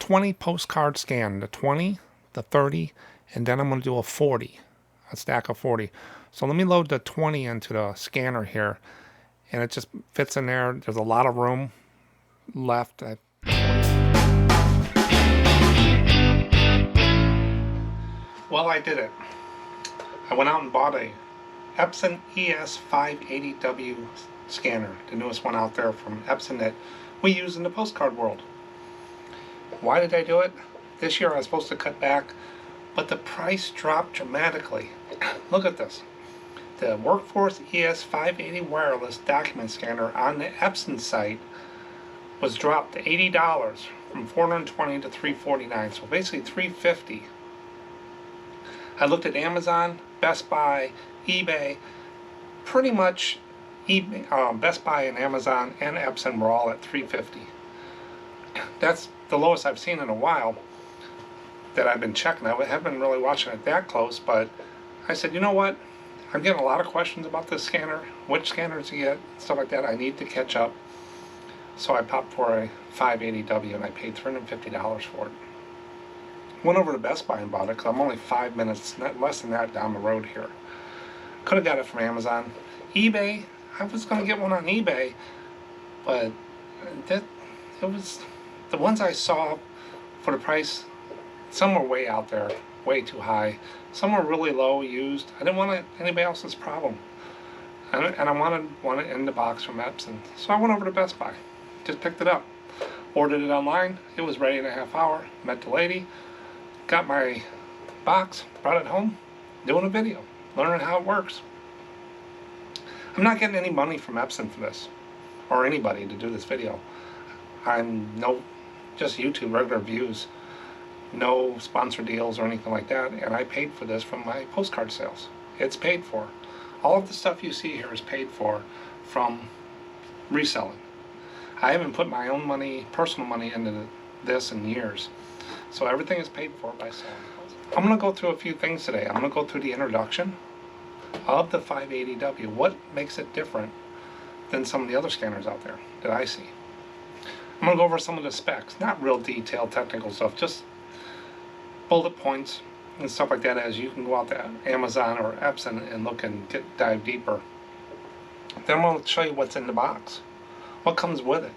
20 postcard scan, the 20, the 30, and then I'm going to do a 40, a stack of 40. So let me load the 20 into the scanner here, and it just fits in there. There's a lot of room left. Well, I did it. I went out and bought a Epson ES580W scanner, the newest one out there from Epson that we use in the postcard world. Why did I do it? This year I was supposed to cut back, but the price dropped dramatically. Look at this. The Workforce ES580 wireless document scanner on the Epson site was dropped to $80 from $420 to $349, so basically $350. I looked at Amazon, Best Buy, eBay. Pretty much Best Buy and Amazon and Epson were all at $350. That's the lowest I've seen in a while that I've been checking. I haven't been really watching it that close, but I said, you know what? I'm getting a lot of questions about this scanner, which scanner to get, stuff like that. I need to catch up. So I popped for a 580W and I paid $350 for it. Went over to Best Buy and bought it because I'm only 5 minutes, less than that, down the road here. Could have got it from Amazon. eBay, I was going to get one on eBay, but it was the ones I saw for the price. Some were way out there, way too high. Some were really low used. I didn't want anybody else's problem. And I wanted one in the box from Epson. So I went over to Best Buy, just picked it up. Ordered it online. It was ready in a half hour. Met the lady. Got my box, brought it home, doing a video, learning how it works. I'm not getting any money from Epson for this, or anybody to do this video. I'm just YouTube regular views, no sponsor deals or anything like that, and I paid for this from my postcard sales. It's paid for. All of the stuff you see here is paid for from reselling. I haven't put my own money, personal money, into this in years. So everything is paid for by selling. I'm going to go through a few things today. I'm going to go through the introduction of the 580W. What makes it different than some of the other scanners out there that I see? I'm going to go over some of the specs. Not real detailed technical stuff, just bullet points and stuff like that, as you can go out to Amazon or Epson and look and dive deeper. Then I'm going to show you what's in the box, what comes with it.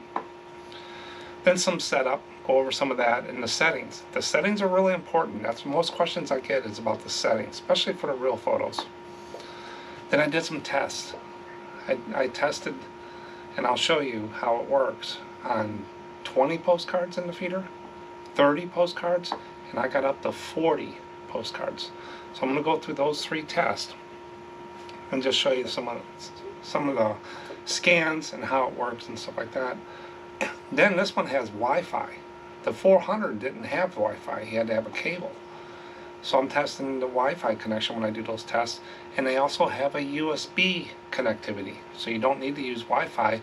Then some setup. Go over some of that and the settings. The settings are really important. That's most questions I get is about the settings, especially for the real photos. Then I did some tests. I tested, and I'll show you how it works on 20 postcards in the feeder, 30 postcards, and I got up to 40 postcards. So I'm going to go through those 3 tests and just show you some of the scans and how it works and stuff like that. Then this one has Wi-Fi. The 400 didn't have Wi-Fi. He had to have a cable. So I'm testing the Wi-Fi connection when I do those tests. And they also have a USB connectivity. So you don't need to use Wi-Fi.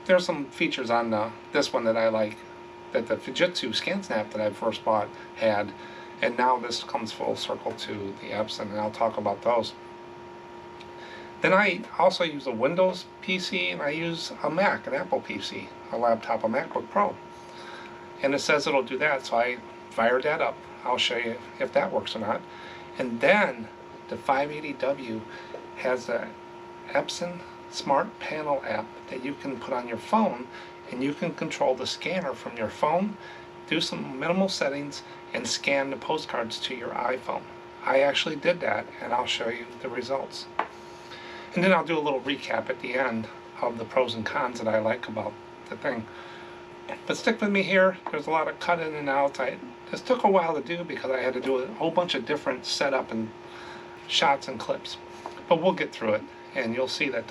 There's some features on this one that I like, that the Fujitsu ScanSnap that I first bought had. And now this comes full circle to the Epson, and I'll talk about those. Then I also use a Windows PC, and I use a Mac, an Apple PC, a laptop, a MacBook Pro. And it says it'll do that, so I fired that up. I'll show you if that works or not. And then the 580W has the Epson Smart Panel app that you can put on your phone, and you can control the scanner from your phone, do some minimal settings, and scan the postcards to your iPhone. I actually did that, and I'll show you the results. And then I'll do a little recap at the end of the pros and cons that I like about the thing. But stick with me here. There's a lot of cut in and out. This took a while to do because I had to do a whole bunch of different setup and shots and clips. But we'll get through it, and you'll see that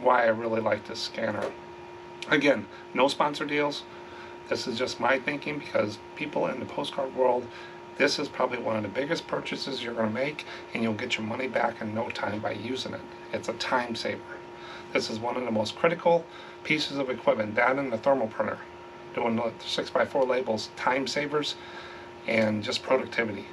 why I really like this scanner. Again, no sponsor deals. This is just my thinking, because people in the postcard world, this is probably one of the biggest purchases you're going to make, and you'll get your money back in no time by using it. It's a time saver. This is one of the most critical pieces of equipment, that and the thermal printer. Doing the 6x4 labels, time savers, and just productivity.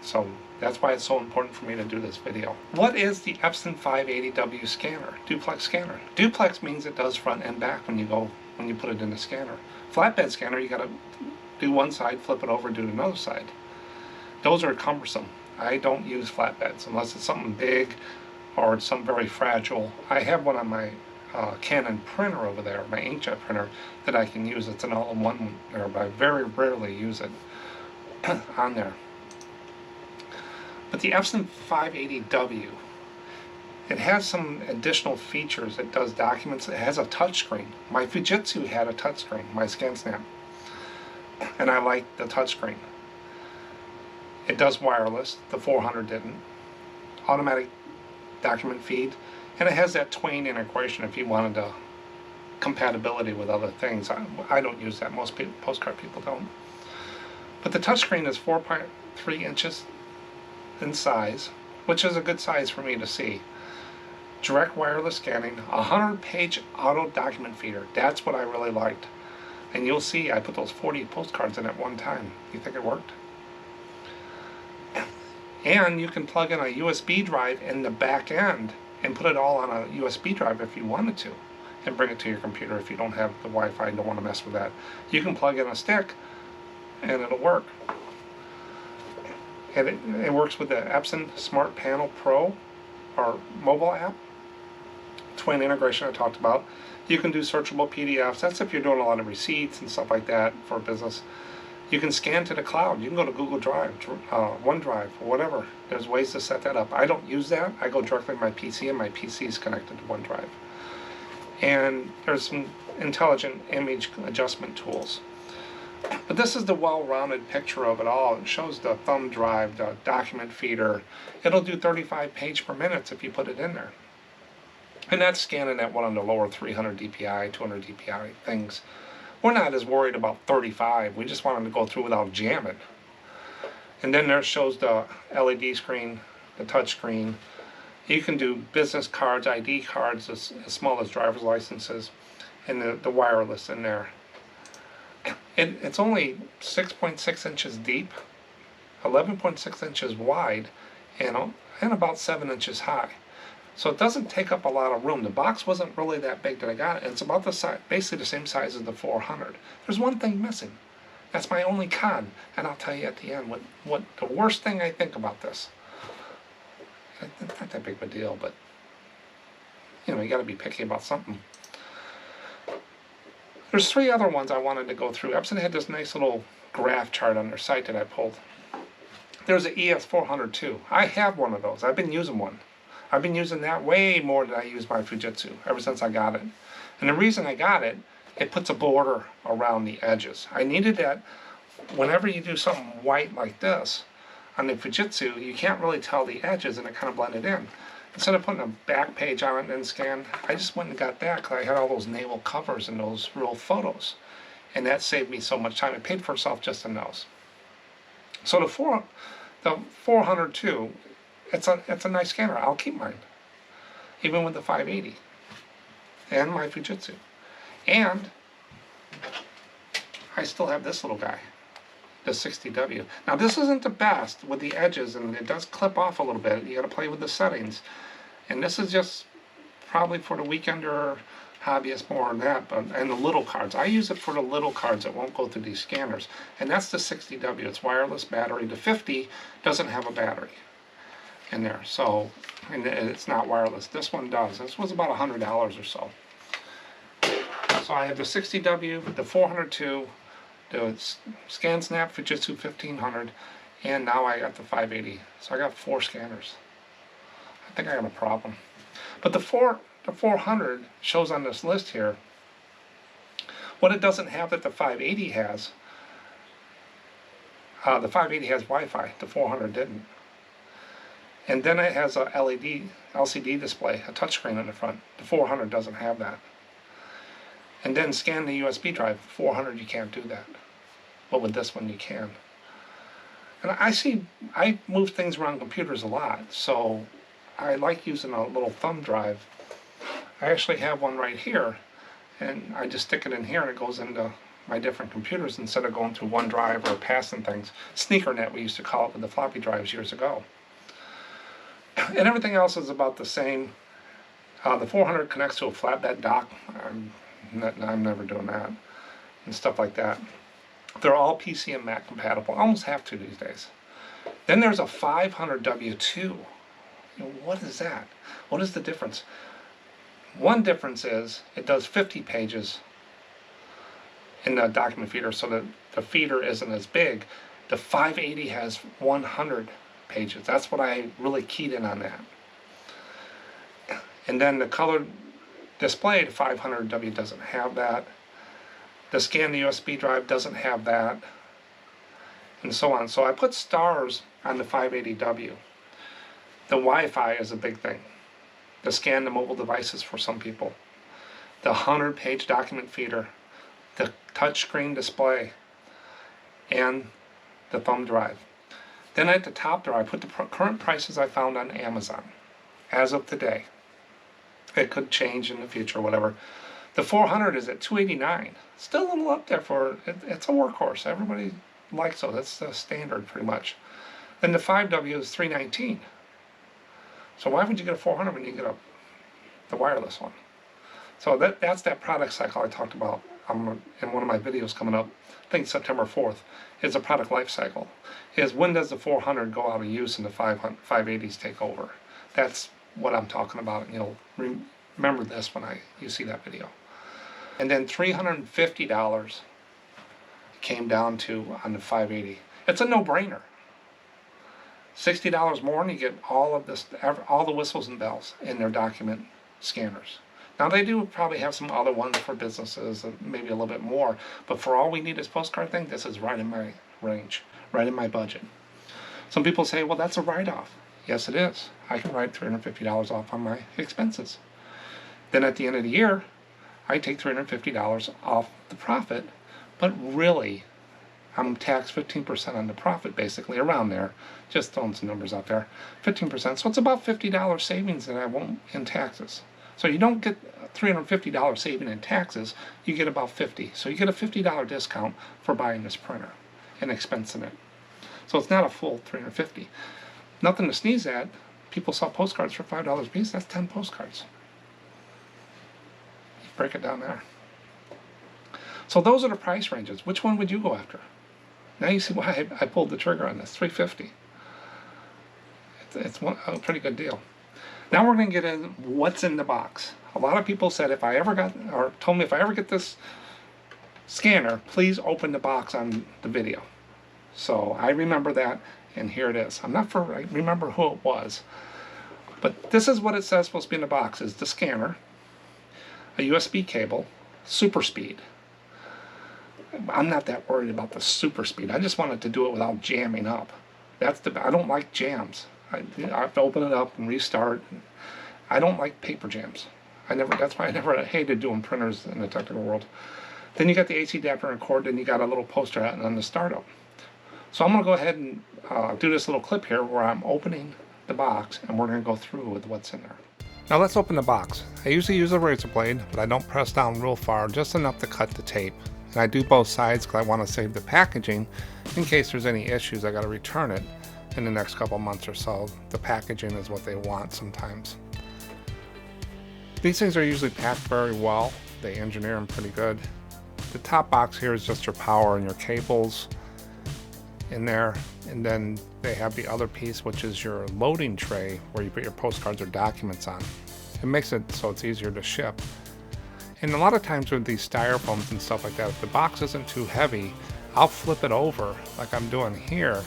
So that's why it's so important for me to do this video. What is the Epson 580W scanner? Duplex scanner. Duplex means it does front and back when you put it in the scanner. Flatbed scanner, you got to do one side, flip it over, do another side. Those are cumbersome. I don't use flatbeds unless it's something big or it's something very fragile. I have one on my Canon printer over there, my inkjet printer, that I can use. It's an all-in-one there, but I very rarely use it on there. But the Epson 580W, it has some additional features. It does documents. It has a touchscreen. My Fujitsu had a touchscreen, my ScanSnap, and I like the touchscreen. It does wireless. The 400 didn't. Automatic document feed, and it has that Twain integration if you wanted to compatibility with other things. I don't use that. Most people, postcard people don't. But the touchscreen is 4.3 inches in size, which is a good size for me to see. Direct wireless scanning, 100-page auto document feeder. That's what I really liked. And you'll see I put those 40 postcards in at one time. You think it worked? And you can plug in a USB drive in the back end and put it all on a USB drive if you wanted to, and bring it to your computer if you don't have the Wi-Fi and don't want to mess with that. You can plug in a stick and it'll work. And it works with the Epson Smart Panel Pro, or mobile app. Twain integration I talked about. You can do searchable PDFs. That's if you're doing a lot of receipts and stuff like that for business. You can scan to the cloud. You can go to Google Drive, OneDrive, or whatever. There's ways to set that up. I don't use that. I go directly to my PC, and my PC is connected to OneDrive. And there's some intelligent image adjustment tools. But this is the well-rounded picture of it all. It shows the thumb drive, the document feeder. It'll do 35 page per minute if you put it in there. And that's scanning at one of the lower 300 DPI, 200 DPI things. We're not as worried about 35. We just want them to go through without jamming. And then there shows the LED screen, the touch screen. You can do business cards, ID cards, as small as driver's licenses, and the wireless in there. It's only 6.6 inches deep, 11.6 inches wide, and about 7 inches high. So it doesn't take up a lot of room. The box wasn't really that big that I got. It's about the size, basically the same size as the 400. There's one thing missing. That's my only con, and I'll tell you at the end what the worst thing I think about this. It's not that big of a deal, but you got to be picky about something. There's 3 other ones I wanted to go through. Epson had this nice little graph chart on their site that I pulled. There's an ES400 too. I have one of those. I've been using one. I've been using that way more than I use my Fujitsu ever since I got it. And the reason I got it, it puts a border around the edges. I needed that. Whenever you do something white like this on the Fujitsu, you can't really tell the edges, and it kind of blended in. Instead of putting a back page on it and scan, I just went and got that because I had all those naval covers and those real photos. And that saved me so much time. It paid for itself just in those. So the 400 too, it's a nice scanner. I'll keep mine, even with the 580 and my Fujitsu. And I still have this little guy, the 60W. Now this isn't the best with the edges, and it does clip off a little bit. You got to play with the settings. And this is just probably for the weekender hobbyist more than that, and the little cards. I use it for the little cards that won't go through these scanners. And that's the 60W. It's wireless battery. The 50 doesn't have a battery in there, so, and it's not wireless. This one does. This was about $100 or so. So I have the 60W, the 402, the ScanSnap Fujitsu 1500, and now I got the 580. So I got 4 scanners. I think I got a problem. But the 400 shows on this list here what it doesn't have that the 580 has. The 580 has Wi-Fi. The 400 didn't. And then it has a LCD display, a touchscreen in the front. The 400 doesn't have that. And then scan the USB drive. 400 you can't do that. But with this one you can. And I move things around computers a lot, so I like using a little thumb drive. I actually have one right here, and I just stick it in here and it goes into my different computers instead of going through OneDrive or passing things. SneakerNet, we used to call it with the floppy drives years ago. And everything else is about the same. The 400 connects to a flatbed dock. I'm never doing that. and stuff like that. They're all PC and Mac compatible, almost have to these days. Then there's a 500W2. What is that? What is the difference? One difference is it does 50 pages in the document feeder, so that the feeder isn't as big. The 580 has 100 pages. That's what I really keyed in on that. And then the colored display, the 500W doesn't have that. The scan the USB drive doesn't have that, and so on. So I put stars on the 580W. The Wi-Fi is a big thing. The scan the mobile devices for some people. The 100-page document feeder. The touchscreen display. And the thumb drive. Then at the top there I put the current prices I found on Amazon as of today. It could change in the future, whatever. The 400 is at $289. Still a little up there for it's a workhorse. Everybody likes those. That's the standard pretty much. Then the 5W is $319. So why would you get a 400 when you get the wireless one? So that's that product cycle I talked about in one of my videos coming up. I think September 4th is a product life cycle. Is when does the 400 go out of use and the 580s take over? That's what I'm talking about. And you'll remember this when you see that video. And then $350 came down to on the 580. It's a no-brainer. $60 more and you get all of this, all the whistles and bells in their document scanners. Now they do probably have some other ones for businesses, maybe a little bit more, but for all we need as postcard thing, this is right in my range, right in my budget. Some people say, well, that's a write-off. Yes, it is. I can write $350 off on my expenses. Then at the end of the year, I take $350 off the profit, but really, I'm taxed 15% on the profit, basically, around there. Just throwing some numbers out there. 15%, so it's about $50 savings that I won't in taxes. So you don't get $350 saving in taxes, you get about $50. So you get a $50 discount for buying this printer and expensing it. So it's not a full $350. Nothing to sneeze at. People sell postcards for $5 a piece. That's 10 postcards. You break it down there. So those are the price ranges. Which one would you go after? Now you see why I pulled the trigger on this. $350. It's a pretty good deal. Now we're going to get in what's in the box. A lot of people said if I ever got, or told me if I ever get this scanner, please open the box on the video. So I remember that, and here it is. I remember who it was. But this is what it says supposed to be in the box. Is the scanner, a USB cable, super speed. I'm not that worried about the super speed. I just wanted to do it without jamming up. I don't like jams. I have to open it up and restart. I don't like paper jams. That's why I never hated doing printers in the technical world. Then you got the AC adapter and cord, then you got a little poster out on the startup. So I'm going to go ahead and do this little clip here where I'm opening the box and we're going to go through with what's in there. Now let's open the box. I usually use a razor blade, but I don't press down real far, just enough to cut the tape. And I do both sides because I want to save the packaging in case there's any issues. I got to return it in the next couple months or so. The packaging is what they want sometimes. These things are usually packed very well. They engineer them pretty good. The top box here is just your power and your cables in there, and then they have the other piece, which is your loading tray where you put your postcards or documents on. It makes it so it's easier to ship. And a lot of times with these styrofoams and stuff like that, if the box isn't too heavy, I'll flip it over like I'm doing here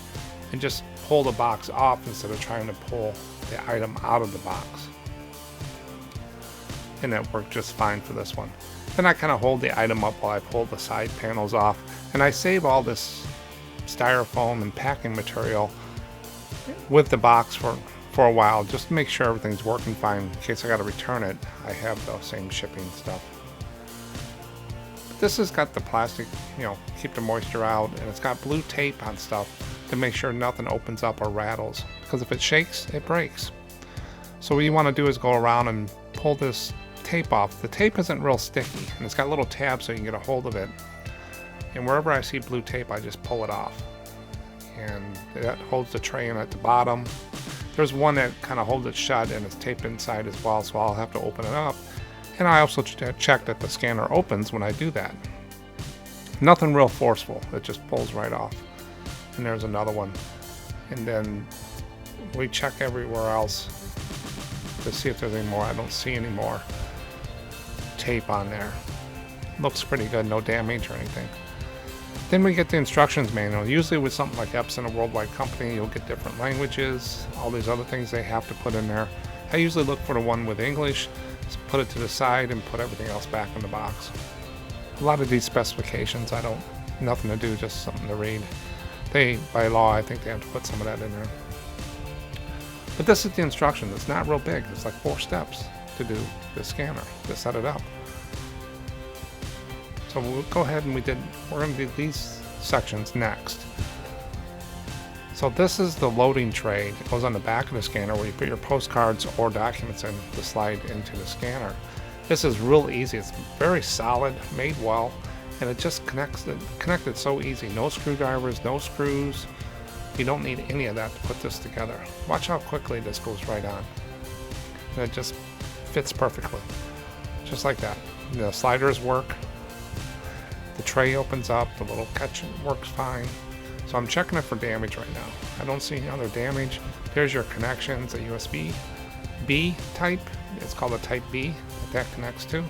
and just pull the box off instead of trying to pull the item out of the box. And that worked just fine for this one. Then I kind of hold the item up while I pull the side panels off, and I save all this styrofoam and packing material with the box for a while, just to make sure everything's working fine. In case I got to return it, I have the same shipping stuff. But this has got the plastic, keep the moisture out, and it's got blue tape on stuff to make sure nothing opens up or rattles, because if it shakes, it breaks. So what you want to do is go around and pull this tape off. The tape isn't real sticky, and it's got little tabs so you can get a hold of it. And wherever I see blue tape, I just pull it off. And that holds the tray in at the bottom. There's one that kind of holds it shut and it's taped inside as well, so I'll have to open it up. And I also check that the scanner opens when I do that. Nothing real forceful. It just pulls right off. And there's another one. And then we check everywhere else to see if there's any more. I don't see any more tape on there. Looks pretty good, no damage or anything. Then we get the instructions manual. Usually with something like Epson, a worldwide company, you'll get different languages, all these other things they have to put in there. I usually look for the one with English, put it to the side, and put everything else back in the box. A lot of these specifications, nothing to do, just something to read. By law, I think they have to put some of that in there. But this is the instructions. It's not real big. It's like 4 steps to do the scanner, to set it up. So we'll go ahead and we're going to do these sections next. So this is the loading tray. It goes on the back of the scanner where you put your postcards or documents in to slide into the scanner. This is real easy. It's very solid, made well, and it just connected so easy. No screwdrivers, no screws. You don't need any of that to put this together. Watch how quickly this goes right on. And it just fits perfectly, just like that. The sliders work. The tray opens up, the little catch works fine. So I'm checking it for damage right now. I don't see any other damage. There's your connections, a USB B type. It's called a type B that connects to.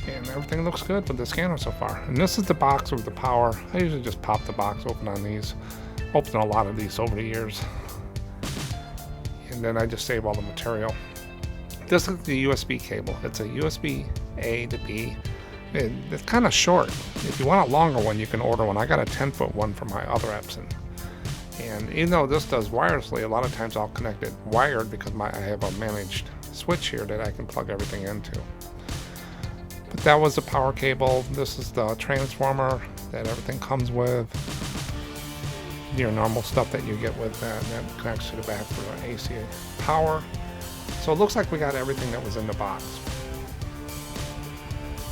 And everything looks good with the scanner so far. And this is the box with the power. I usually just pop the box open on these. Opened a lot of these over the years. And then I just save all the material. This is the USB cable. It's a USB A to B. It's kind of short. If you want a longer one, you can order one. I got a 10-foot one from my other Epson. And even though this does wirelessly, a lot of times I'll connect it wired because I have a managed switch here that I can plug everything into. But that was the power cable. This is the transformer that everything comes with. Your normal stuff that you get with that, and that connects to the back for AC power. So it looks like we got everything that was in the box.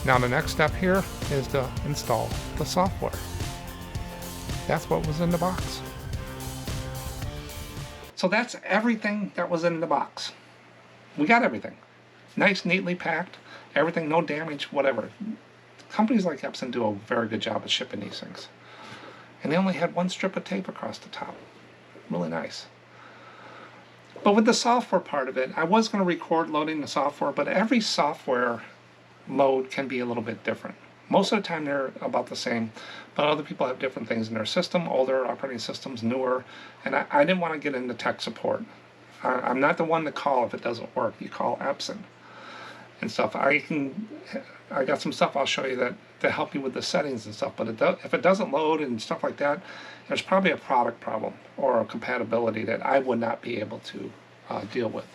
Now the next step here is to install the software. That's what was in the box. So that's everything that was in the box. We got everything. Nice, neatly packed. Everything, no damage, whatever. Companies like Epson do a very good job of shipping these things. And they only had 1 strip of tape across the top. Really nice. But with the software part of it, I was going to record loading the software, but every software load can be a little bit different. Most of the time they're about the same, but other people have different things in their system, older operating systems, newer, and I didn't want to get into tech support. I'm not the one to call if it doesn't work. You call Epson and stuff. I got some stuff I'll show you that to help you with the settings and stuff, but if it doesn't load and stuff like that, there's probably a product problem or a compatibility that I would not be able to deal with.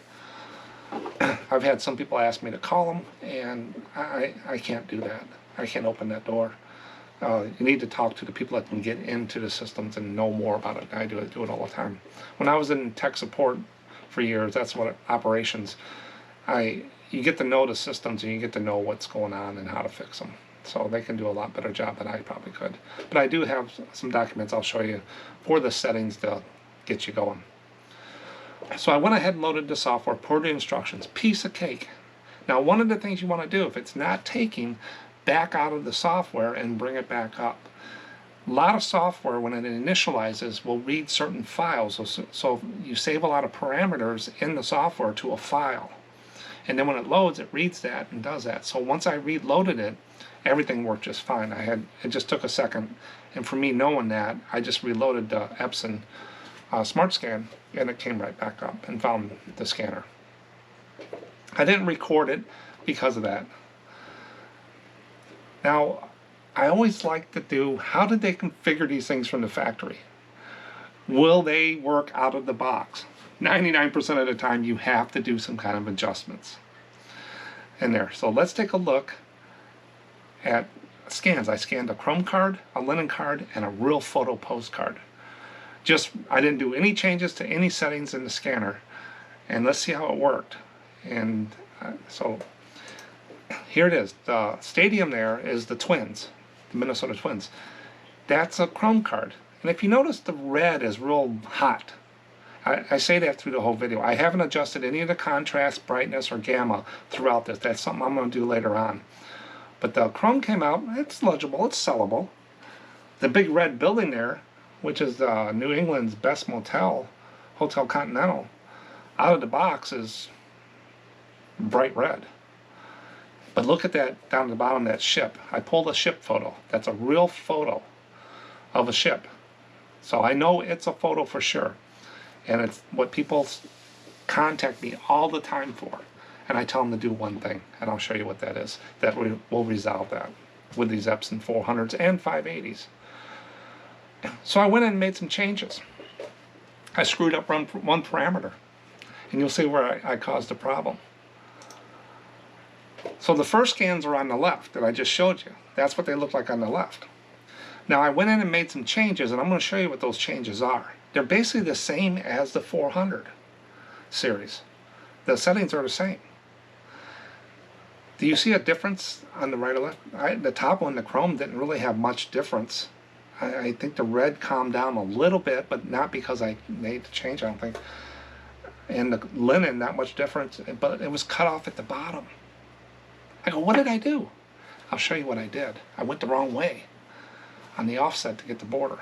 I've had some people ask me to call them, and I can't do that. I can't open that door. You need to talk to the people that can get into the systems and know more about it. I do it all the time. When I was in tech support for years, that's what operations. You get to know the systems and you get to know what's going on and how to fix them. So they can do a lot better job than I probably could. But I do have some documents I'll show you for the settings to get you going. So I went ahead and loaded the software, poured the instructions, piece of cake. Now one of the things you want to do, if it's not taking, back out of the software and bring it back up. A lot of software, when it initializes, will read certain files. So you save a lot of parameters in the software to a file. And then when it loads, it reads that and does that. So once I reloaded it, everything worked just fine. It just took a second. And for me knowing that, I just reloaded the Epson Smart Scan, and it came right back up and found the scanner. I didn't record it because of that. Now, I always like to do, how did they configure these things from the factory? Will they work out of the box? 99% of the time, you have to do some kind of adjustments in there. So let's take a look at scans. I scanned a Chrome card, a linen card, and a real photo postcard. I didn't do any changes to any settings in the scanner, and let's see how it worked. And so here it is. The stadium there is the Twins, the Minnesota Twins. That's a Chrome card. And if you notice, the red is real hot. I say that through the whole video. I haven't adjusted any of the contrast, brightness, or gamma throughout this. That's something I'm going to do later on. But the chrome came out, it's legible, it's sellable. The big red building there, which is New England's best motel, Hotel Continental, out of the box is bright red. But look at that down at the bottom, that ship. I pulled a ship photo. That's a real photo of a ship. So I know it's a photo for sure. And it's what people contact me all the time for. And I tell them to do one thing, and I'll show you what that is. That will resolve that with these Epson 400s and 580s. So I went in and made some changes. I screwed up one parameter. And you'll see where I caused a problem. So the first scans are on the left that I just showed you. That's what they look like on the left. Now I went in and made some changes, and I'm going to show you what those changes are. They're basically the same as the 400 series. The settings are the same. Do you see a difference on the right or left? The top one, the chrome, didn't really have much difference. I think the red calmed down a little bit, but not because I made the change, I don't think. And the linen, not much difference, but it was cut off at the bottom. I go, what did I do? I'll show you what I did. I went the wrong way on the offset to get the border.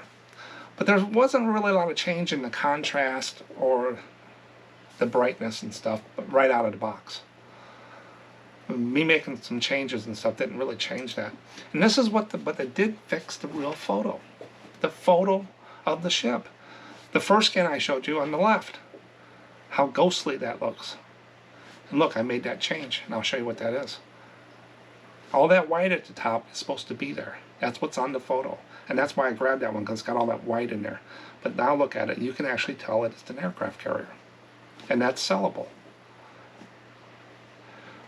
But there wasn't really a lot of change in the contrast or the brightness and stuff, but right out of the box. Me making some changes and stuff didn't really change that. And this is but they did fix the real photo. The photo of the ship. The first scan I showed you on the left. How ghostly that looks. And look, I made that change, and I'll show you what that is. All that white at the top is supposed to be there. That's what's on the photo. And that's why I grabbed that one, because it's got all that white in there. But now look at it, you can actually tell it's an aircraft carrier. And that's sellable.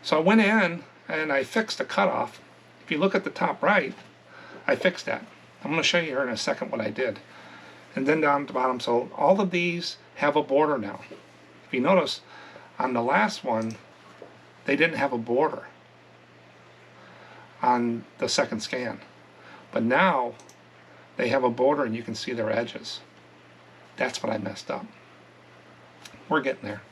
So I went in and I fixed the cutoff. If you look at the top right, I fixed that. I'm going to show you here in a second what I did. And then down at the bottom, so all of these have a border now. If you notice, on the last one, they didn't have a border on the second scan. But now, they have a border and you can see their edges. That's what I messed up. We're getting there.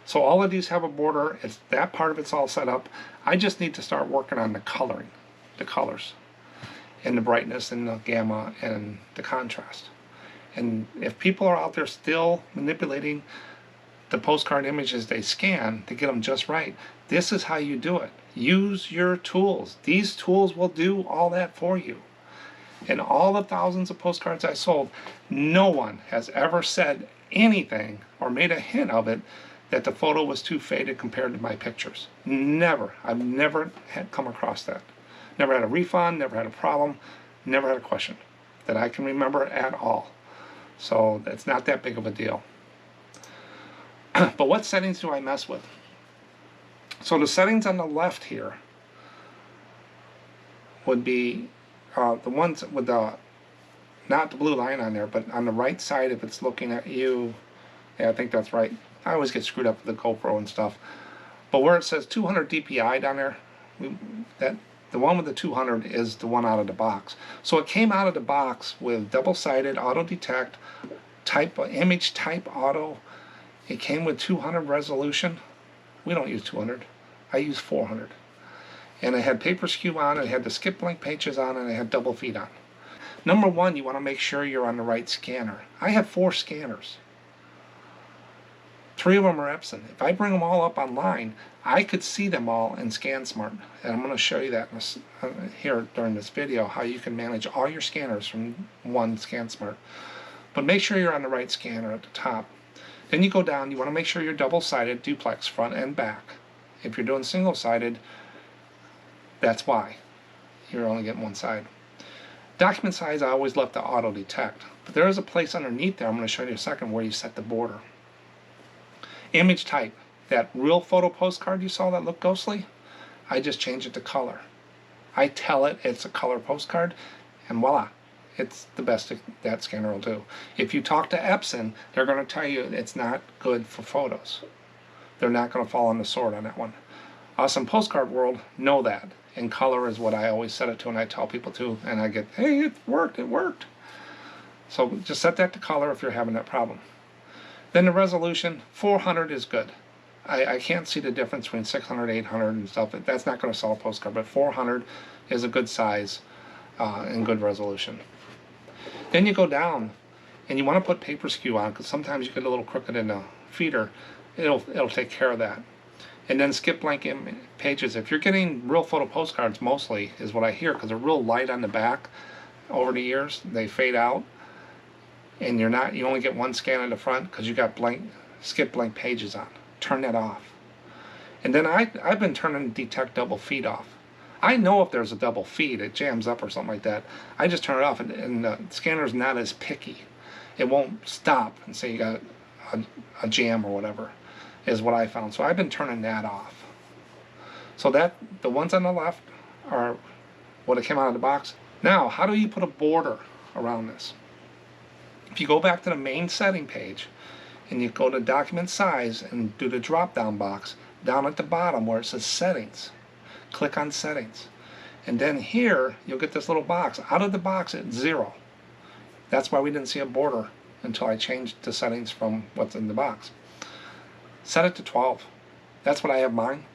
So all of these have a border. That part of it's all set up. I just need to start working on the coloring, the colors, and the brightness, and the gamma, and the contrast. And if people are out there still manipulating the postcard images they scan to get them just right, this is how you do it. Use your tools. These tools will do all that for you. In all the thousands of postcards I sold, no one has ever said anything or made a hint of it that the photo was too faded compared to my pictures. Never. I've never come across that. Never had a refund, never had a problem, never had a question that I can remember at all. So it's not that big of a deal. But what settings do I mess with? So the settings on the left here would be the ones with the, not the blue line on there, but on the right side if it's looking at you. Yeah, I think that's right. I always get screwed up with the GoPro and stuff. But where it says 200 DPI down there, the one with the 200 is the one out of the box. So it came out of the box with double-sided auto detect, image type auto. It came with 200 resolution. We don't use 200. I use 400. And it had paper skew on, it had the skip blank pages on, and it had double feed on. Number one, you want to make sure you're on the right scanner. I have 4 scanners. 3 of them are Epson. If I bring them all up online, I could see them all in ScanSmart. And I'm going to show you that here during this video, how you can manage all your scanners from one ScanSmart. But make sure you're on the right scanner at the top. Then you go down, you want to make sure you're double-sided, duplex, front and back. If you're doing single-sided, that's why. You're only getting one side. Document size, I always left to auto detect. But there is a place underneath there, I'm going to show you in a second, where you set the border. Image type, that real photo postcard you saw that looked ghostly, I just changed it to color. I tell it it's a color postcard, and voila, it's the best that scanner will do. If you talk to Epson, they're going to tell you it's not good for photos. They're not going to fall on the sword on that one. Us in Postcard World know that, and color is what I always set it to, and I tell people to, and I get, hey, it worked. So just set that to color if you're having that problem. Then the resolution, 400 is good. I can't see the difference between 600, 800 and stuff. That's not going to sell a postcard, but 400 is a good size and good resolution. Then you go down and you want to put paper skew on, because sometimes you get a little crooked in the feeder. It'll take care of that. And then skip blank pages. If you're getting real photo postcards, mostly is what I hear, because they're real light on the back over the years, they fade out, and you only get one scan in the front because you got skip blank pages on. Turn that off. And then I've been turning detect double feed off. I know if there's a double feed, it jams up or something like that. I just turn it off, and the scanner's not as picky. It won't stop and say you got a jam or whatever, is what I found. So I've been turning that off. So the ones on the left are what it came out of the box. Now, how do you put a border around this? If you go back to the main setting page and you go to document size and do the drop down box, down at the bottom where it says settings, click on settings. And then here you'll get this little box. Out of the box it's 0. That's why we didn't see a border until I changed the settings from what's in the box. Set it to 12. That's what I have mine.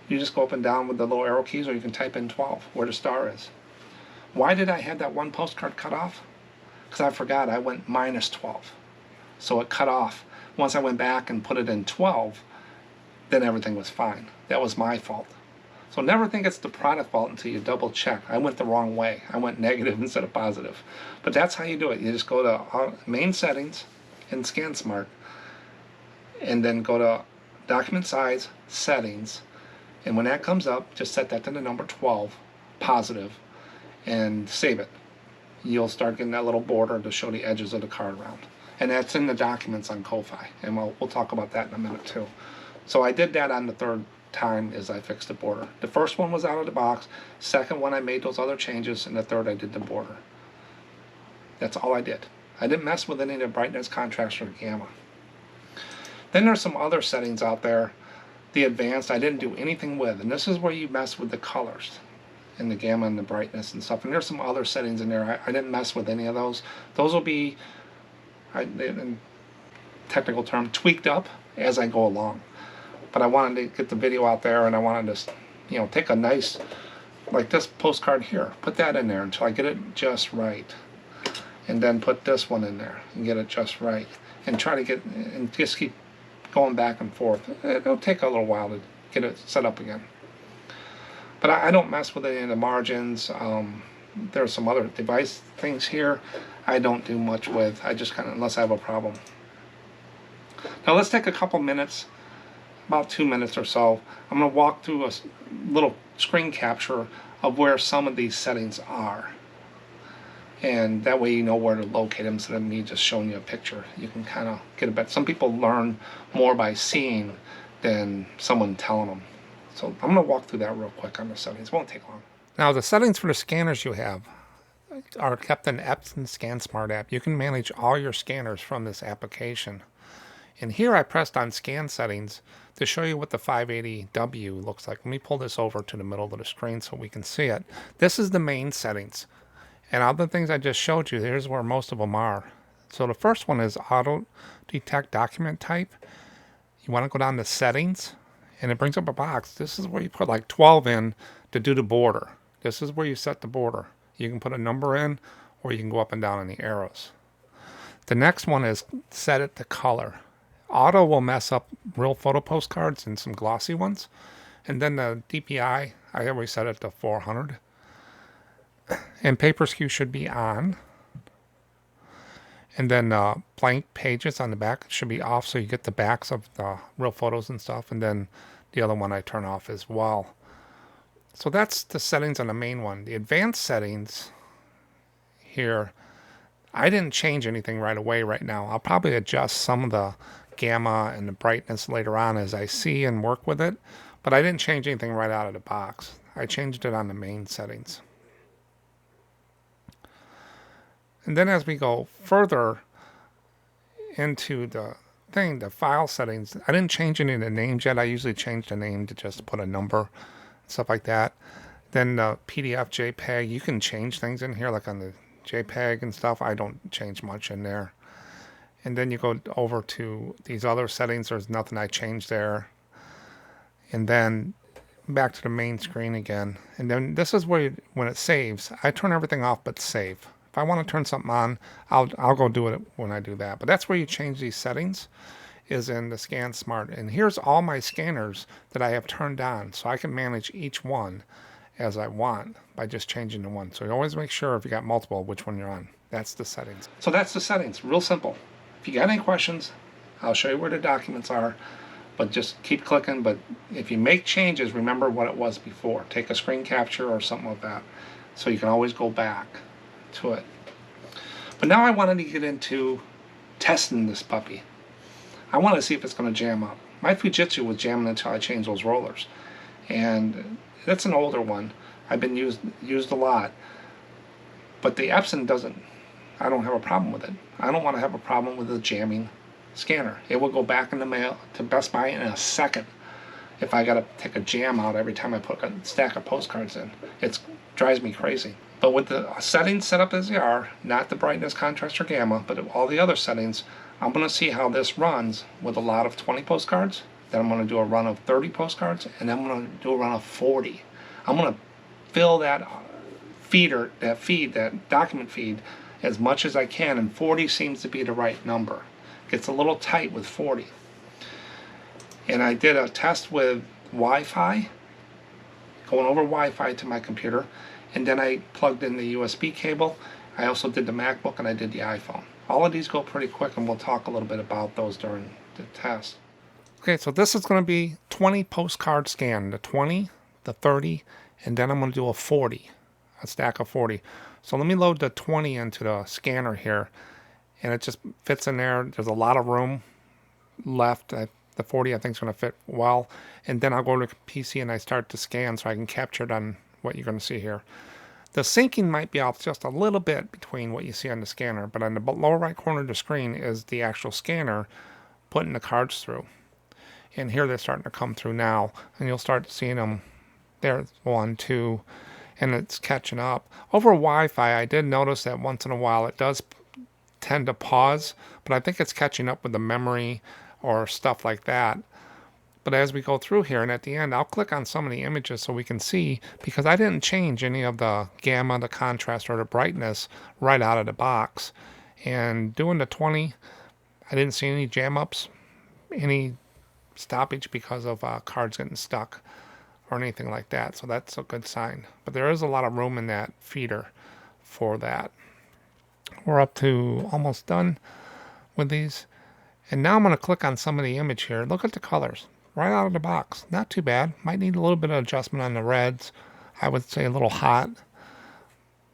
You just go up and down with the little arrow keys, or you can type in 12 where the star is. Why did I have that one postcard cut off? Because I forgot I went minus 12. So it cut off. Once I went back and put it in 12, then everything was fine. That was my fault. So never think it's the product fault until you double check. I went the wrong way. I went negative instead of positive. But that's how you do it. You just go to main settings in ScanSmart, and then go to document size, settings, and when that comes up, just set that to the number 12, positive, and save it. You'll start getting that little border to show the edges of the card around. And that's in the documents on Ko-Fi, and we'll talk about that in a minute too. So I did that on the third time as I fixed the border. The first one was out of the box, second one I made those other changes, and the third I did the border. That's all I did. I didn't mess with any of the brightness, contrast, or gamma. Then there's some other settings out there. The advanced I didn't do anything with, and this is where you mess with the colors and the gamma and the brightness and stuff. And there's some other settings in there. I didn't mess with any of those. Those will be, in technical term, tweaked up as I go along. But I wanted to get the video out there, and I wanted to, take a nice, like this postcard here, put that in there until I get it just right, and then put this one in there and get it just right, and try to and just keep going back and forth. It'll take a little while to get it set up again. But I don't mess with any of the margins. There's some other device things here I don't do much with. I just unless I have a problem. Now let's take a couple minutes, about 2 minutes or so. I'm going to walk through a little screen capture of where some of these settings are. And that way you know where to locate them, instead of me just showing you a picture. You can kind of get a bit. Some people learn more by seeing than someone telling them. So I'm going to walk through that real quick on the settings. It won't take long. Now the settings for the scanners you have are kept in Epson ScanSmart app. You can manage all your scanners from this application. And here I pressed on scan settings to show you what the 580W looks like. Let me pull this over to the middle of the screen so we can see it. This is the main settings. And all the things I just showed you, here's where most of them are. So the first one is auto detect document type. You want to go down to settings, and it brings up a box. This is where you put like 12 in to do the border. This is where you set the border. You can put a number in, or you can go up and down on the arrows. The next one is set it to color. Auto will mess up real photo postcards and some glossy ones. And then the DPI, I always set it to 400. And paper skew should be on. And then blank pages on the back should be off, so you get the backs of the real photos and stuff. And then the other one I turn off as well. So that's the settings on the main one. The advanced settings here, I didn't change anything right away right now. I'll probably adjust some of the gamma and the brightness later on as I see and work with it. But I didn't change anything right out of the box. I changed it on the main settings. And then as we go further into the file settings, I didn't change any of the names yet. I usually change the name to just put a number, stuff like that. Then the PDF, JPEG, you can change things in here, like on the JPEG and stuff. I don't change much in there. And then you go over to these other settings. There's nothing I changed there. And then back to the main screen again. And then this is where, when it saves, I turn everything off but save. If I want to turn something on, I'll go do it when I do that. But that's where you change these settings, is in the Scan Smart. And here's all my scanners that I have turned on, so I can manage each one as I want by just changing the one. So you always make sure, if you got multiple, which one you're on. That's the settings. So that's the settings, real simple. If you got any questions, I'll show you where the documents are, but just keep clicking. But if you make changes, remember what it was before. Take a screen capture or something like that, so you can always go back to it. But now I wanted to get into testing this puppy. I want to see if it's going to jam up. My Fujitsu was jamming until I changed those rollers, and that's an older one. I've been used a lot, but the Epson doesn't. I don't have a problem with it. I don't want to have a problem with the jamming scanner. It will go back in the mail to Best Buy in a second if I got to take a jam out every time I put a stack of postcards in. It drives me crazy. But with the settings set up as they are, not the brightness, contrast, or gamma, but all the other settings, I'm going to see how this runs with a lot of 20 postcards. Then I'm going to do a run of 30 postcards, and then I'm going to do a run of 40. I'm going to fill that that document feed, as much as I can, and 40 seems to be the right number. Gets a little tight with 40. And I did a test with Wi-Fi, going over Wi-Fi to my computer, and then I plugged in the USB cable. I also did the MacBook, and I did the iPhone. All of these go pretty quick, and we'll talk a little bit about those during the test. Okay, so this is going to be 20 postcard scan, the 20, the 30, and then I'm going to do a 40, a stack of 40. So let me load the 20 into the scanner here, and it just fits in there. There's a lot of room left. The 40 I think is going to fit well. And then I'll go to the PC and I start to scan so I can capture it on what you're going to see here. The syncing might be off just a little bit between what you see on the scanner, but on the lower right corner of the screen is the actual scanner putting the cards through. And here they're starting to come through now, and you'll start seeing them. There's 1, 2, and it's catching up. Over Wi-Fi, I did notice that once in a while it does tend to pause, but I think it's catching up with the memory or stuff like that. But as we go through here, and at the end, I'll click on some of the images so we can see, because I didn't change any of the gamma, the contrast, or the brightness right out of the box. And doing the 20, I didn't see any jam ups, any stoppage because of cards getting stuck or anything like that. So that's a good sign. But there is a lot of room in that feeder for that. We're up to almost done with these. And now I'm going to click on some of the image here. Look at the colors right out of the box. Not too bad. Might need a little bit of adjustment on the reds. I would say a little hot,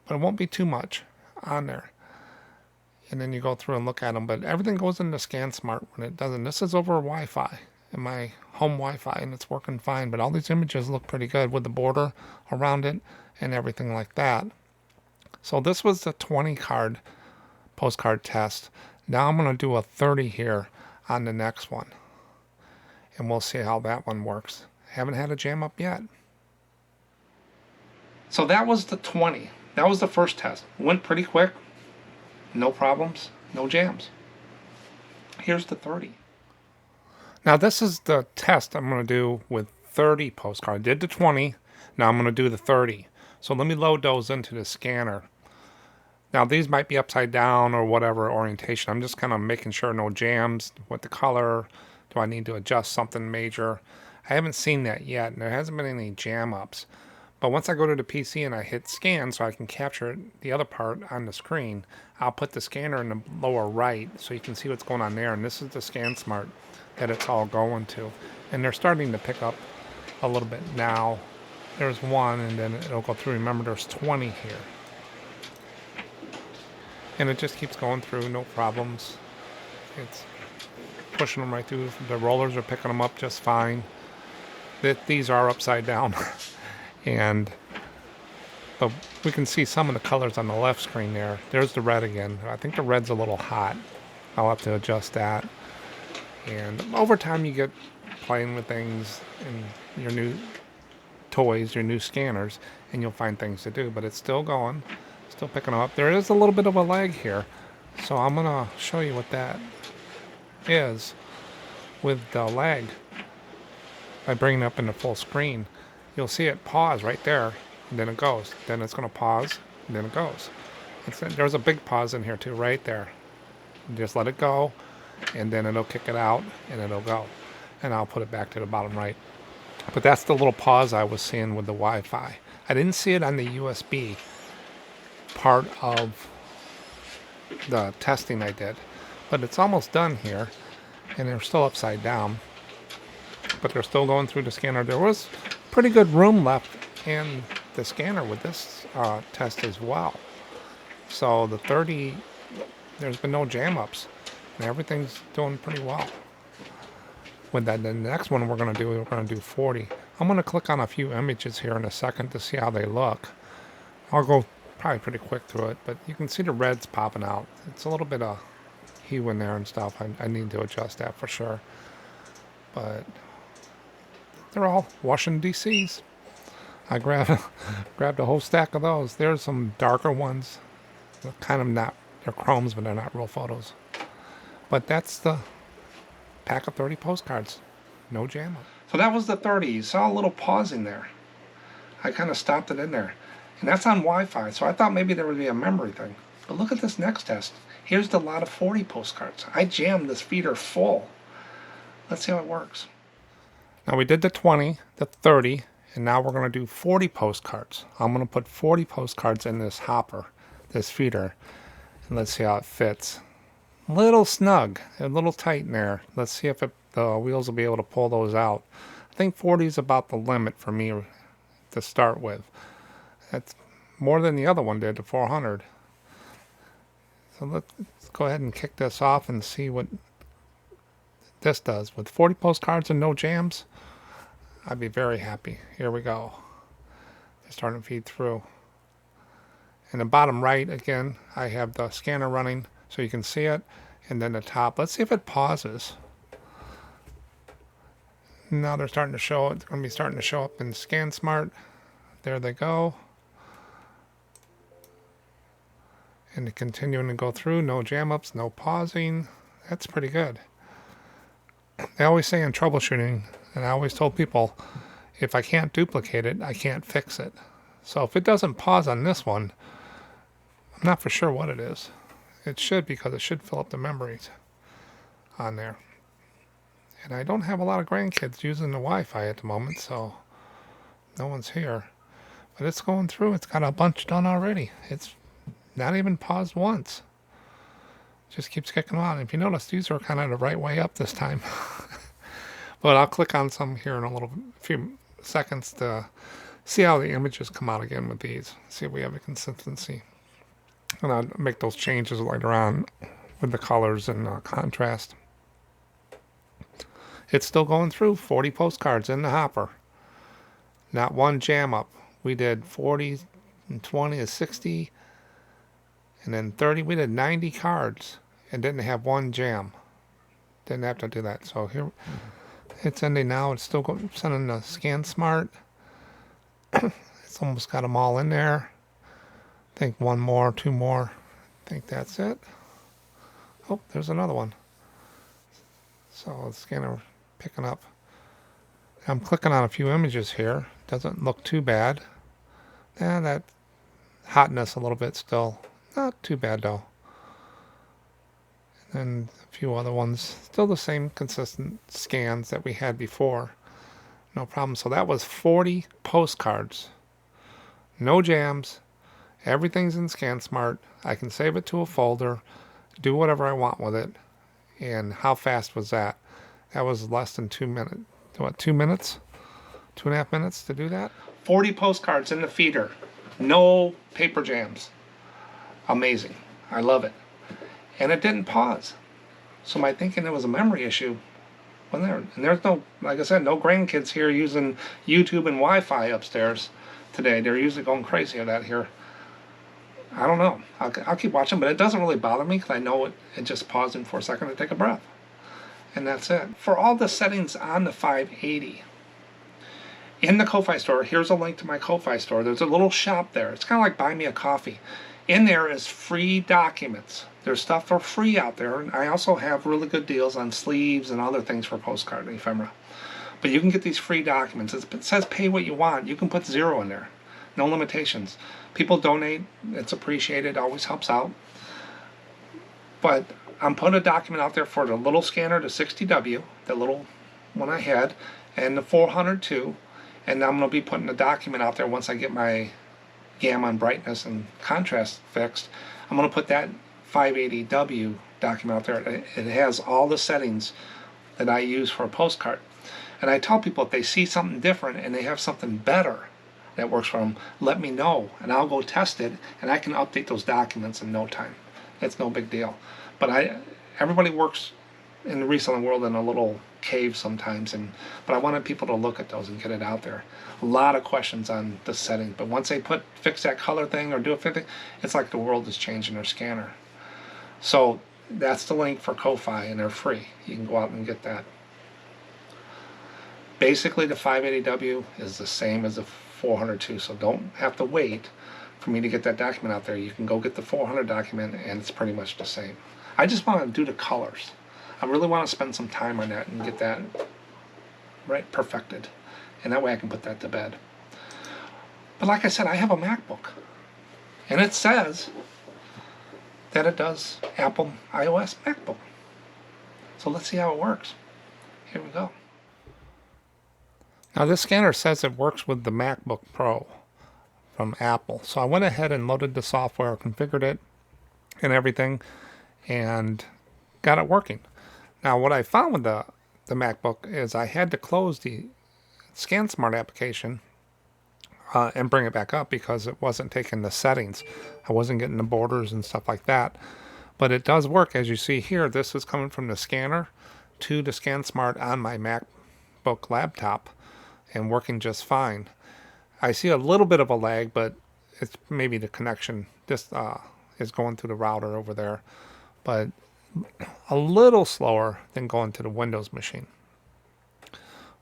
but it won't be too much on there. And then you go through and look at them. But everything goes into Scan Smart when it doesn't. This is over Wi-Fi, in my home Wi-Fi, and it's working fine. But all these images look pretty good with the border around it and everything like that. So this was the 20 card postcard test. Now I'm going to do a 30 here on the next one, and we'll see how that one works. Haven't had a jam up yet. So that was the 20. That was the first test. Went pretty quick. No problems, no jams. Here's the 30. Now this is the test I'm going to do with 30 postcards. I did the 20. Now I'm going to do the 30. So let me load those into the scanner. Now these might be upside down or whatever orientation. I'm just kind of making sure no jams with the color. Do I need to adjust something major? I haven't seen that yet, and there hasn't been any jam ups. But once I go to the PC and I hit scan so I can capture the other part on the screen, I'll put the scanner in the lower right so you can see what's going on there. And this is the Scan Smart that it's all going to. And they're starting to pick up a little bit now. There's one, and then it'll go through. Remember, there's 20 here. And it just keeps going through, no problems. It's pushing them right through. The rollers are picking them up just fine. These are upside down. But we can see some of the colors on the left screen there. There's the red again. I think the red's a little hot. I'll have to adjust that. And over time you get playing with things and your new toys, your new scanners, and you'll find things to do. But it's still going, still picking up. There is a little bit of a lag here. So I'm going to show you what that is with the lag by bringing it up into full screen. you'll see it pause right there, and then it goes. Then it's going to pause, and then it goes. There's a big pause in here too, right there. Just let it go, and then it'll kick it out, and it'll go. And I'll put it back to the bottom right. But that's the little pause I was seeing with the Wi-Fi. I didn't see it on the USB part of the testing I did. But it's almost done here, and they're still upside down. But they're still going through the scanner. There was pretty good room left in the scanner with this test as well. So the 30, there's been no jam-ups, and everything's doing pretty well. With that, the next one we're going to do 40. I'm going to click on a few images here in a second to see how they look. I'll go probably pretty quick through it, but you can see the reds popping out. It's a little bit of hue in there and stuff. I need to adjust that for sure. But they're all Washington, D.C.'s. I grabbed a whole stack of those. There's some darker ones. They're kind of not, they're chromes, but they're not real photos. But that's the pack of 30 postcards. No jam up. So that was the 30. You saw a little pause in there. I kind of stopped it in there. And that's on Wi-Fi, so I thought maybe there would be a memory thing. But look at this next test. Here's the lot of 40 postcards. I jammed this feeder full. Let's see how it works. Now we did the 20, the 30, and now we're going to do 40 postcards. I'm going to put 40 postcards in this hopper, this feeder, and let's see how it fits. A little snug, a little tight in there. Let's see if the wheels will be able to pull those out. I think 40 is about the limit for me to start with. That's more than the other one did, the 400. So let's go ahead and kick this off and see what this does. With 40 postcards and no jams, I'd be very happy. Here we go. They're starting to feed through. In the bottom right, again, I have the scanner running so you can see it. And then the top, let's see if it pauses. Now they're starting to show it. They're going to be starting to show up in ScanSmart. There they go. And they're continuing to go through. No jam-ups, no pausing. That's pretty good. They always say in troubleshooting, and I always told people, if I can't duplicate it, I can't fix it. So if it doesn't pause on this one, I'm not for sure what it is. It should, because it should fill up the memories on there. And I don't have a lot of grandkids using the Wi-Fi at the moment, so no one's here. But it's going through. It's got a bunch done already. It's not even paused once. Just keeps kicking on. If you notice, these are kind of the right way up this time. But I'll click on some here in a few seconds to see how the images come out again with these. See if we have a consistency. And I'll make those changes later on with the colors and contrast. It's still going through. 40 postcards in the hopper. Not one jam up. We did 40 and 20 is 60. And then 30, we did 90 cards and didn't have one jam. Didn't have to do that. So here, it's ending now. It's still sending the ScanSmart. It's almost got them all in there. I think one more, two more. I think that's it. Oh, there's another one. So the scanner picking up. I'm clicking on a few images here. Doesn't look too bad. And that hotness a little bit still. Not too bad though. And a few other ones. Still the same consistent scans that we had before. No problem. So that was 40 postcards. No jams. Everything's in ScanSmart. I can save it to a folder. Do whatever I want with it. And how fast was that? That was less than 2 minutes. What, 2 minutes? 2.5 minutes to do that? 40 postcards in the feeder. No paper jams. Amazing. I love it. And it didn't pause. So my thinking it was a memory issue wasn't there. And there's no, like I said, no grandkids here using YouTube and Wi-Fi upstairs today. They're usually going crazy with that here. I don't know. I'll keep watching, but it doesn't really bother me because I know it just pausing for a second to take a breath. And that's it. For all the settings on the 580, in the Ko-Fi store, here's a link to my Ko-Fi store. There's a little shop there. It's kind of like buy me a coffee. In there is free documents. There's stuff for free out there. And I also have really good deals on sleeves and other things for postcard and ephemera. But you can get these free documents. It says pay what you want. You can put 0 in there. No limitations. People donate. It's appreciated. Always helps out. But I'm putting a document out there for the little scanner, the 60W, the little one I had, and the 400 too. And I'm going to be putting a document out there once I get my gamma and brightness and contrast fixed. I'm going to put that 580W document out there. It has all the settings that I use for a postcard. And I tell people if they see something different and they have something better that works for them, let me know and I'll go test it and I can update those documents in no time. It's no big deal. But everybody works in the reselling world in a little cave sometimes, but I wanted people to look at those and get it out there. A lot of questions on the settings, but once they fix that color thing or do a thing, it's like the world is changing their scanner. So that's the link for Ko-Fi, and they're free. You can go out and get that. Basically, the 580W is the same as the 402, so don't have to wait for me to get that document out there. You can go get the 400 document, and it's pretty much the same. I just want to do the colors. I really want to spend some time on that and get that right perfected, and that way I can put that to bed. But like I said, I have a MacBook, and it says that it does Apple iOS MacBook. So let's see how it works. Here we go. Now this scanner says it works with the MacBook Pro from Apple. So I went ahead and loaded the software, configured it and everything, and got it working. Now what I found with the MacBook is I had to close the ScanSmart application and bring it back up because it wasn't taking the settings. I wasn't getting the borders and stuff like that. But it does work. As you see here, this is coming from the scanner to the ScanSmart on my MacBook laptop and working just fine. I see a little bit of a lag, but it's maybe the connection. This is going through the router over there, but a little slower than going to the Windows machine.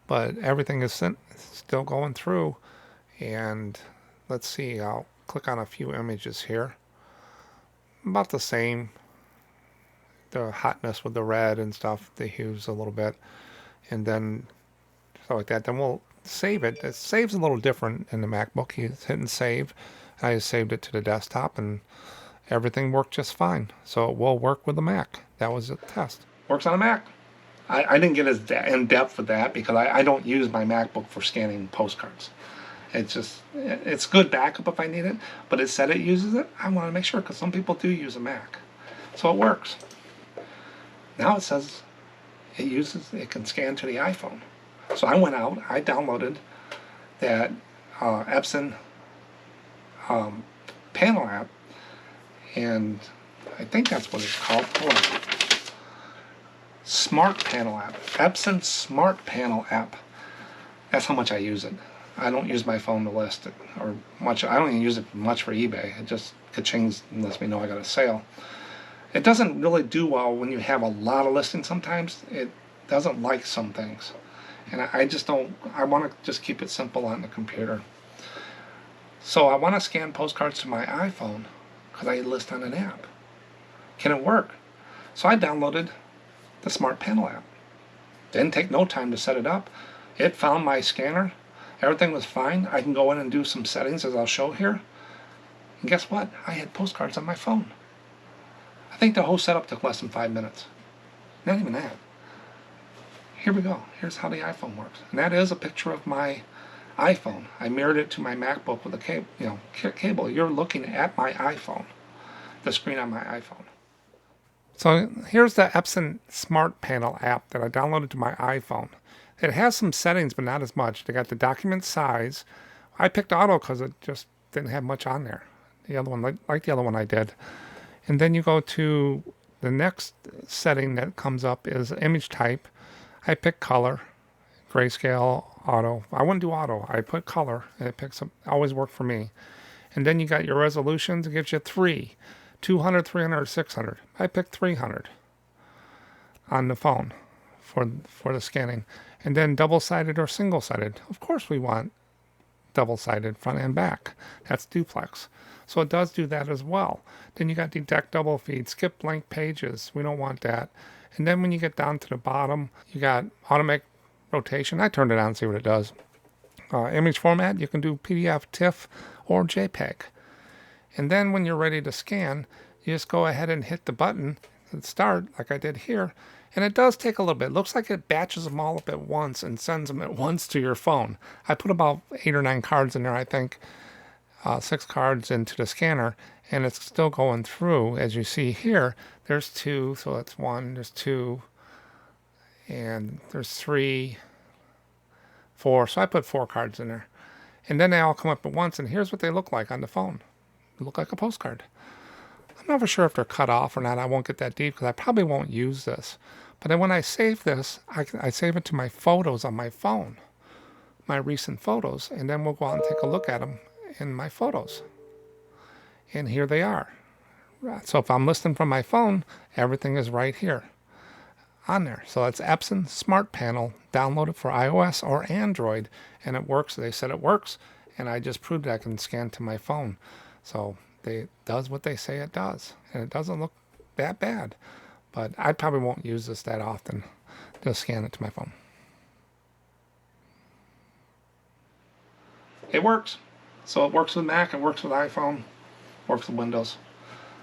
But everything is still going through. And let's see, I'll click on a few images here. About the same. The hotness with the red and stuff, the hues a little bit. And then stuff like that. Then we'll save it. It saves a little different in the MacBook. He's hitting save. I just saved it to the desktop and everything worked just fine. So it will work with the Mac. That was a test. Works on a Mac. I didn't get as in depth with that because I don't use my MacBook for scanning postcards. It's good backup if I need it, but it said it uses it. I want to make sure because some people do use a Mac. So it works. Now it says it can scan to the iPhone. So I went out, I downloaded that Epson panel app, and I think that's what it's called. Hold on. Smart panel app. Epson Smart Panel app. That's how much I use it. I don't use my phone to list it or much. I don't even use it much for eBay. It just ka-chings and lets me know I got a sale. It doesn't really do well when you have a lot of listings sometimes. It doesn't like some things. And I just don't, I want to just keep it simple on the computer. So I want to scan postcards to my iPhone because I list on an app. Can it work? So I downloaded the Smart Panel app. Didn't take no time to set it up. It found my scanner. Everything was fine. I can go in and do some settings as I'll show here. And guess what? I had postcards on my phone. I think the whole setup took less than 5 minutes. Not even that. Here we go. Here's how the iPhone works. And that is a picture of my iPhone. I mirrored it to my MacBook with a cable. You're looking at my iPhone, the screen on my iPhone. So here's the Epson Smart Panel app that I downloaded to my iPhone. It has some settings, but not as much. They got the document size. I picked auto because it just didn't have much on there. The other one, like the other one I did. And then you go to the next setting that comes up is image type. I pick color, grayscale, auto. I wouldn't do auto. I put color, and it picks up. Always worked for me. And then you got your resolutions. It gives you 3, 200, 300, 600. I picked 300 on the phone for the scanning. And then double-sided or single-sided. Of course we want double-sided front and back. That's duplex. So it does do that as well. Then you got detect double feed, skip blank pages. We don't want that. And then when you get down to the bottom, you got automatic rotation. I turned it on, see what it does. Image format, you can do PDF, TIFF, or JPEG. And then when you're ready to scan, you just go ahead and hit the button and start, like I did here. And it does take a little bit. It looks like it batches them all up at once and sends them at once to your phone. I put about 8 or 9 cards in there, I think. 6 cards into the scanner, and it's still going through. As you see here, there's 2, so that's 1, there's 2, and there's 3, 4. So I put 4 cards in there. And then they all come up at once, and here's what they look like on the phone. They look like a postcard. I'm not for sure if they're cut off or not. I won't get that deep because I probably won't use this. But then when I save this, I save it to my photos on my phone, my recent photos, and then we'll go out and take a look at them in my photos. And here they are. So if I'm listening from my phone, everything is right here on there. So that's Epson Smart Panel, downloaded for iOS or Android, and it works. They said it works, and I just proved I can scan to my phone. So it does what they say it does, and it doesn't look that bad. But I probably won't use this that often. Just scan it to my phone. It works. So it works with Mac, it works with iPhone, works with Windows.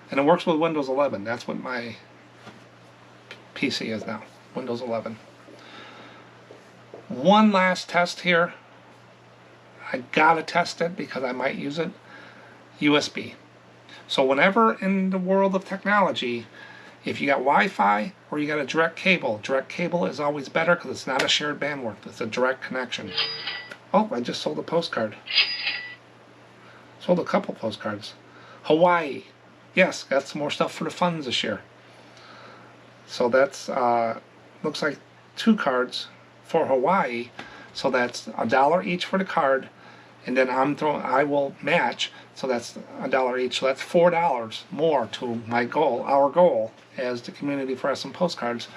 And it works with Windows 11. That's what my PC is now, Windows 11. One last test here. I gotta test it because I might use it. USB. So whenever in the world of technology, if you got Wi-Fi or you got a direct cable is always better because it's not a shared bandwidth. It's a direct connection. Oh, I just sold a postcard. Sold a couple postcards. Hawaii. Yes, got some more stuff for the funds this year. So that's, looks like 2 cards for Hawaii. So that's $1 each for the card. And then I will match. So that's $1 each. So that's $4 more to my goal, our goal as the community for SMPostcards,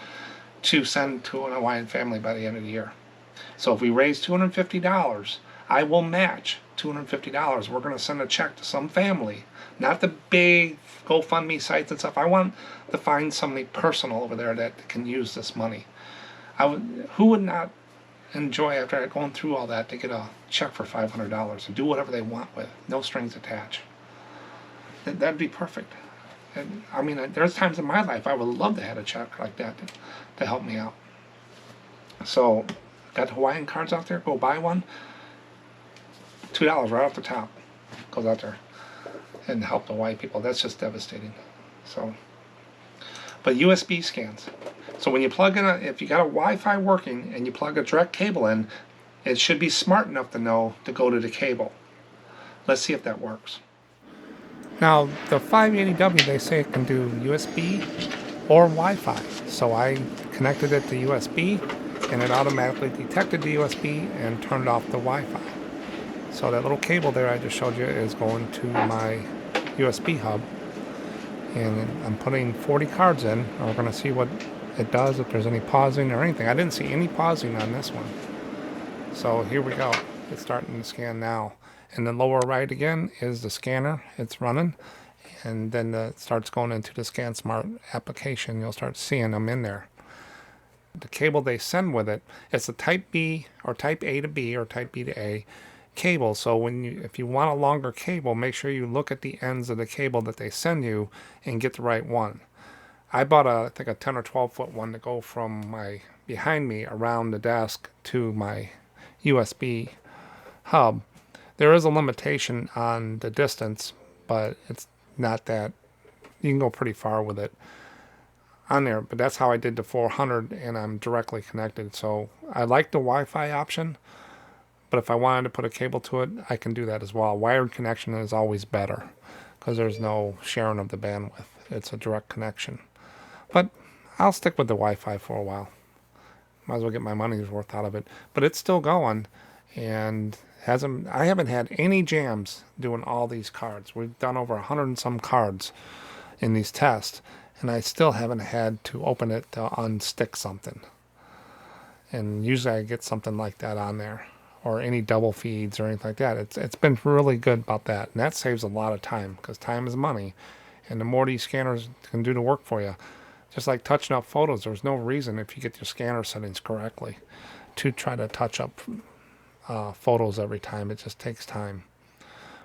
to send to an Hawaiian family by the end of the year. So if we raise $250, I will match $250. We're going to send a check to some family, not the big GoFundMe sites and stuff. I want to find somebody personal over there that can use this money. Who would not enjoy, after going through all that, to get a check for $500 and do whatever they want with, no strings attached? That'd be perfect. And I mean, there's times in my life I would love to have a check like that to help me out. So, got Hawaiian cards out there. Go buy one. $2 right off the top goes out there and help the Hawaii people. That's just devastating. So, but USB scans. So when you plug in if you got a Wi-Fi working and you plug a direct cable in, it should be smart enough to know to go to the cable. Let's see if that works. Now the 580W, they say it can do USB or Wi-Fi. So I connected it to USB, and it automatically detected the USB and turned off the Wi-Fi. So that little cable there I just showed you is going to my USB hub, and I'm putting 40 cards in, and we're going to see what it does, if there's any pausing or anything. I didn't see any pausing on this one. So here we go. It's starting to scan now. And the lower right again is the scanner. It's running. And then it starts going into the ScanSmart application. You'll start seeing them in there. The cable they send with it, it's a Type B or Type A to B or Type B to A cable. So if you want a longer cable, make sure you look at the ends of the cable that they send you and get the right one. I bought I think a 10 or 12 foot one to go from behind me around the desk to my USB hub. There is a limitation on the distance, but it's not that. You can go pretty far with it on there, but that's how I did the 400, and I'm directly connected. So I like the Wi-Fi option, but if I wanted to put a cable to it, I can do that as well. Wired connection is always better because there's no sharing of the bandwidth. It's a direct connection. But I'll stick with the Wi-Fi for a while. Might as well get my money's worth out of it. But it's still going, and I haven't had any jams doing all these cards. We've done over 100 and some cards in these tests, and I still haven't had to open it to unstick something. And usually I get something like that on there, or any double feeds or anything like that. It's been really good about that, and that saves a lot of time, because time is money, and the more these scanners can do the work for you, just like touching up photos, there's no reason, if you get your scanner settings correctly, to try to touch up photos every time. It just takes time.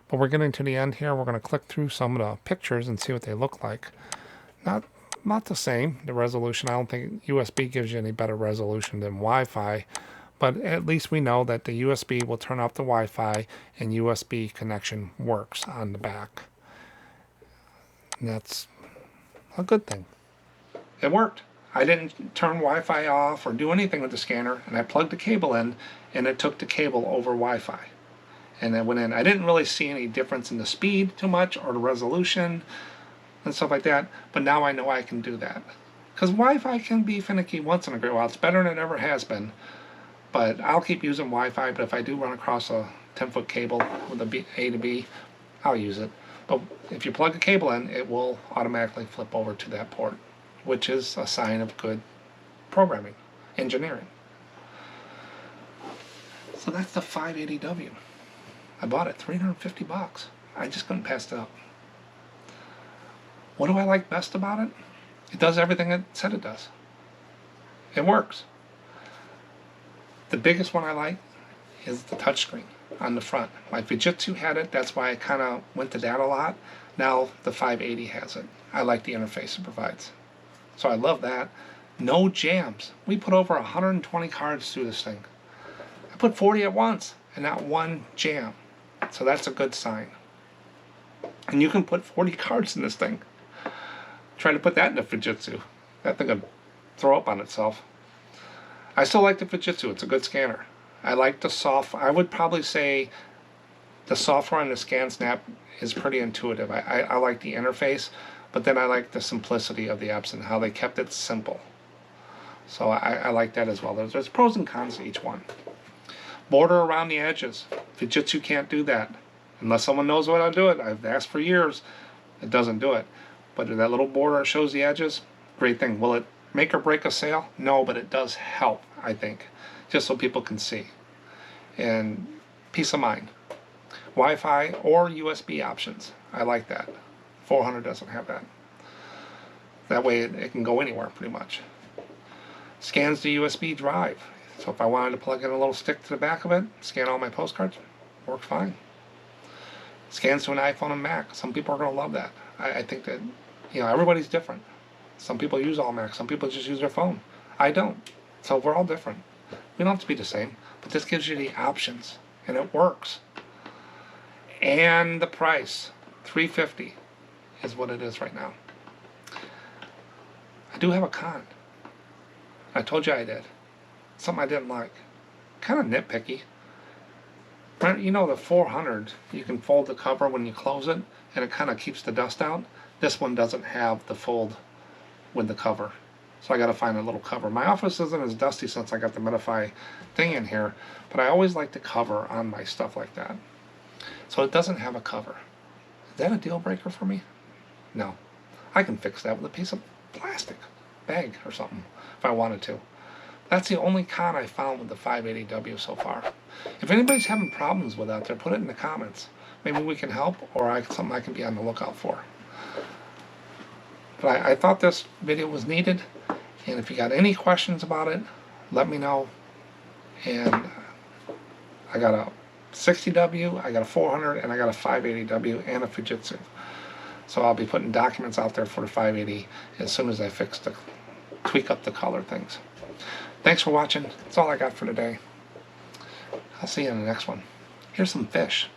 But we're getting to the end here. We're going to click through some of the pictures and see what they look like. Not the same, the resolution. I don't think USB gives you any better resolution than Wi-Fi, but at least we know that the USB will turn off the Wi-Fi and USB connection works on the back. And that's a good thing. It worked. I didn't turn Wi-Fi off or do anything with the scanner, and I plugged the cable in, and it took the cable over Wi-Fi. And I went in. I didn't really see any difference in the speed too much or the resolution and stuff like that, but now I know I can do that. Because Wi-Fi can be finicky once in a great while. It's better than it ever has been, but I'll keep using Wi-Fi. But if I do run across a 10-foot cable with a A to B, I'll use it. But if you plug a cable in, it will automatically flip over to that port, which is a sign of good programming, engineering. So that's the 580W. I bought it, $350. I just couldn't pass it up. What do I like best about it? It does everything it said it does. It works. The biggest one I like is the touchscreen on the front. My Fujitsu had it, that's why I kind of went to that a lot. Now the 580 has it. I like the interface it provides. So I love that. No jams. We put over 120 cards through this thing. I put 40 at once and not one jam. So that's a good sign. And you can put 40 cards in this thing. Try to put that in the Fujitsu. That thing would throw up on itself. I still like the Fujitsu. It's a good scanner. I like the I would probably say the software on the ScanSnap is pretty intuitive. I like the interface, but then I like the simplicity of the Epson, how they kept it simple. So I like that as well. There's pros and cons to each one. Border around the edges. Fujitsu can't do that. Unless someone knows what I'll do it. I've asked for years. It doesn't do it. But that little border shows the edges, great thing. Will it make or break a sale? No, but it does help, I think, just so people can see. And peace of mind. Wi-Fi or USB options. I like that. 400 doesn't have that. That way it can go anywhere pretty much. Scans the USB drive. So if I wanted to plug in a little stick to the back of it, scan all my postcards, works fine. Scans to an iPhone and Mac. Some people are going to love that. I think that, everybody's different. Some people use all Macs. Some people just use their phone. I don't. So we're all different. We don't have to be the same. But this gives you the options. And it works. And the price, $350, is what it is right now. I do have a con. I told you I did. Something I didn't like. Kind of nitpicky. The 400, you can fold the cover when you close it, and it kind of keeps the dust out. This one doesn't have the fold with the cover. So I got to find a little cover. My office isn't as dusty since I got the Minify thing in here, but I always like the cover on my stuff like that. So it doesn't have a cover. Is that a deal breaker for me? No. I can fix that with a piece of plastic bag or something if I wanted to. That's the only con I found with the 580W so far. If anybody's having problems with that, put it in the comments. Maybe we can help, or something I can be on the lookout for. But I thought this video was needed, and if you got any questions about it, let me know. And I got a 60W, I got a 400, and I got a 580W and a Fujitsu. So I'll be putting documents out there for the 580 as soon as I tweak up the color things. Thanks for watching. That's all I got for today. I'll see you in the next one. Here's some fish.